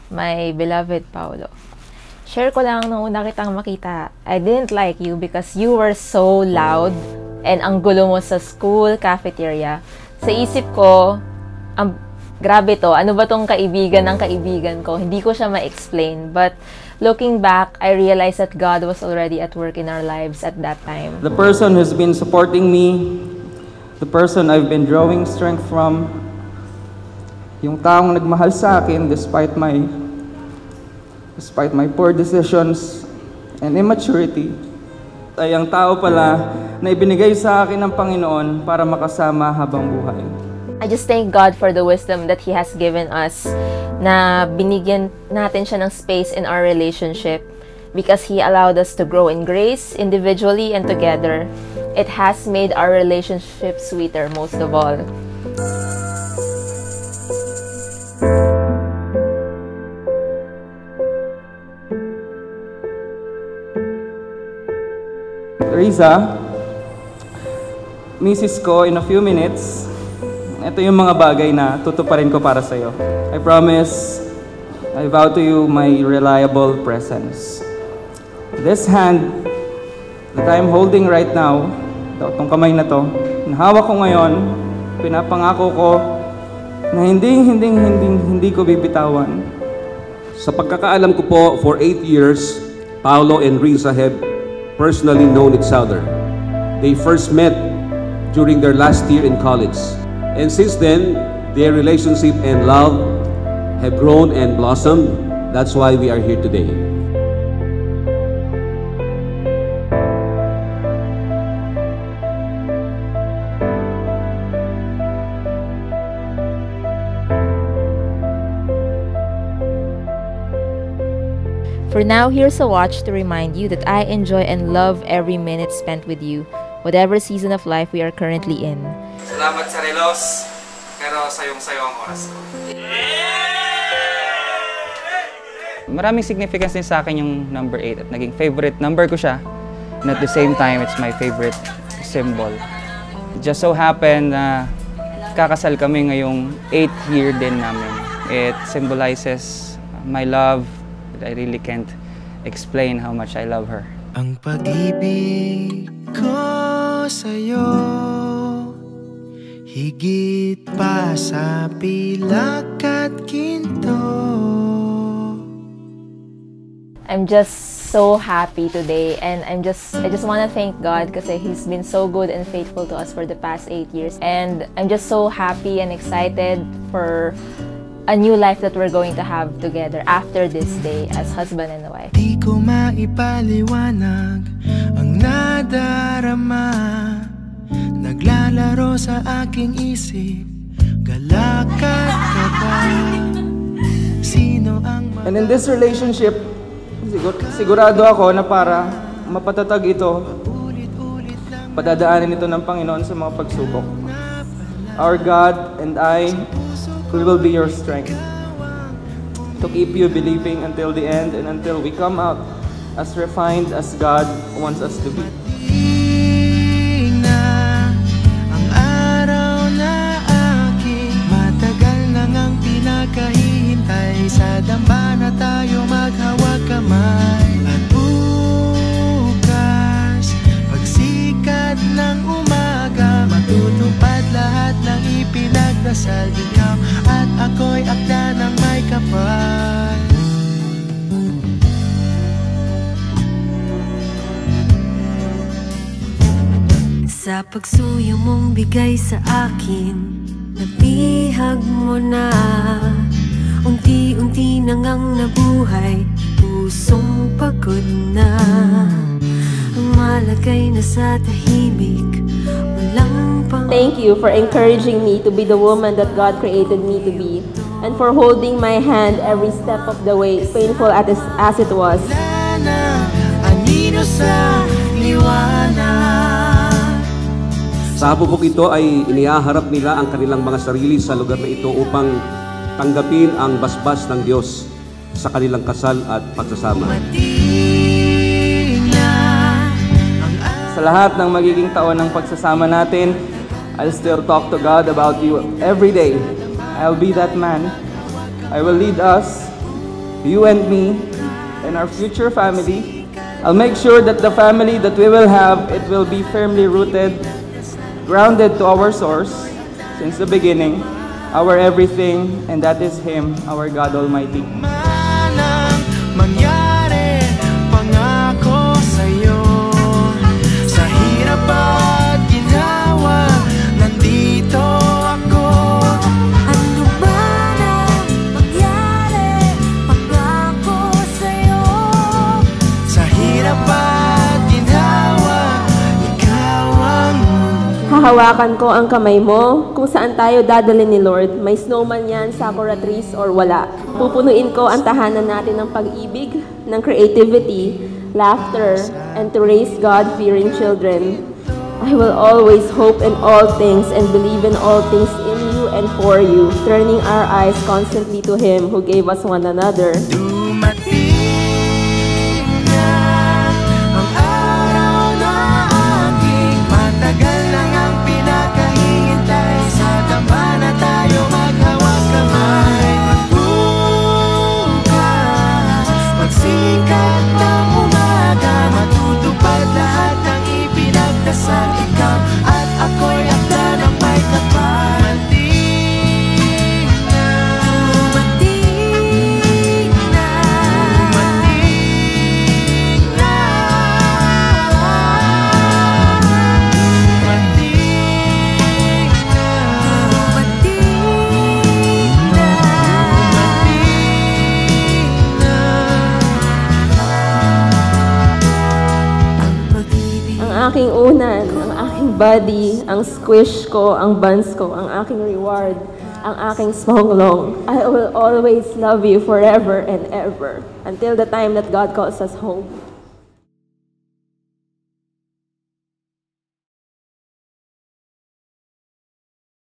my beloved Paolo. Share ko lang nung una kitang makita. I didn't like you because you were so loud and ang gulo mo sa school cafeteria. Sa isip ko, grabe to, ano ba tong kaibigan ng kaibigan ko? Hindi ko siya ma-explain. But looking back, I realized that God was already at work in our lives at that time. The person who's been supporting me, the person I've been drawing strength from, yung taong nagmahal sa akin despite my poor decisions and immaturity, ay ang tao pala na ibinigay sa akin ng Panginoon para makasama habang buhay. I just thank God for the wisdom that He has given us na binigyan natin siya ng space in our relationship because He allowed us to grow in grace individually and together. It has made our relationship sweeter most of all. Riza, misis ko, in a few minutes, ito yung mga bagay na tutuparin ko para sa'yo. I promise, I vow to you my reliable presence. This hand that I'm holding right now, itong kamay na to, nahawak ko ngayon, pinapangako ko na hindi ko bibitawan. Sa pagkakaalam ko po, for 8 years, Paolo and Riza have personally known each other. They first met during their last year in college. And since then, their relationship and love have grown and blossomed. That's why we are here today. For now, here's a watch to remind you that I enjoy and love every minute spent with you, whatever season of life we are currently in. Salamat sa relos, pero sayong-sayo ang oras ko. Maraming significance din sa akin yung number 8 at naging favorite number ko siya. And at the same time, it's my favorite symbol. It just so happened na kakasal kami ngayong 8th year din namin. It symbolizes my love. I really can't explain how much I love her. Ang pag-ibig ko sa'yo, higit pa sa pilak at ginto. I'm just so happy today, and I just want to thank God because He's been so good and faithful to us for the past 8 years. And I'm just so happy and excited for a new life that we're going to have together after this day as husband and wife. Di ko maipaliwanag ang nadarama, naglalaro sa aking isip, galakat ka ba? Sino ang And in this relationship, sigurado ako na para mapatatag ito, padadaanin ito ng Panginoon sa mga pagsubok. Our God and I, we will be your strength to keep you believing until the end and until we come out as refined as God wants us to be. Ang araw na aking matagal nang ang pinakahihintay, sa damba na tayo maghawag kamay. At bukas, pagsikat ng umaga, matutupad lahat ng ipinagdasal. Ikaw at ako'y akda ng may kapal. Sa pagsuyo mong bigay sa akin, nabihag mo na. Unti-unti nang ang nabuhay, pusong pagod na. Ang malagay na sa tahimik, walang pang... Thank you for encouraging me to be the woman that God created me to be, and for holding my hand every step of the way, painful as it was. Wala na anino sa liwanag. Sa habubog ito ay inihaharap nila ang kanilang mga sarili sa lugar na ito upang tanggapin ang basbas ng Diyos sa kanilang kasal at pagsasama. Sa lahat ng magiging taon ng pagsasama natin, I'll still talk to God about you every day. I'll be that man. I will lead us you and me, and our future family. I'll make sure that the family that we will have, it will be firmly rooted, grounded to our source since the beginning, our everything, and that is Him, our God Almighty. Manang mangyari, pangako sa'yo. Sa hirap at ginhawa, nandito ako. Ano ba na mangyari, pangako sa'yo. Sa hirap at ginhawa, ikaw ang Hahawakan ko ang kamay mo kung saan tayo dadalhin ni Lord. May snowman yan, sakura trees, or wala. Pupunuin ko ang tahanan natin ng pag-ibig, ng creativity, laughter, and to raise God-fearing children. I will always hope in all things and believe in all things in you and for you, turning our eyes constantly to Him who gave us one another. dumating na ang araw na aking matagal nang ang pinakahihintay. Sa dambana tayo maghawak kamay. Bukas, magsikat ng umaga, matutupad lahat ng ipinagdasal. Ikaw at ako'y akda ng may kapal. Dumating na, Dumating na, dumating na, dumating na, dumating na. Ang pag-ibig Ang aking unan, ang aking body, ang squish ko, ang buns ko, ang aking reward, ang aking smonglong. I will always love you forever and ever until the time that God calls us home.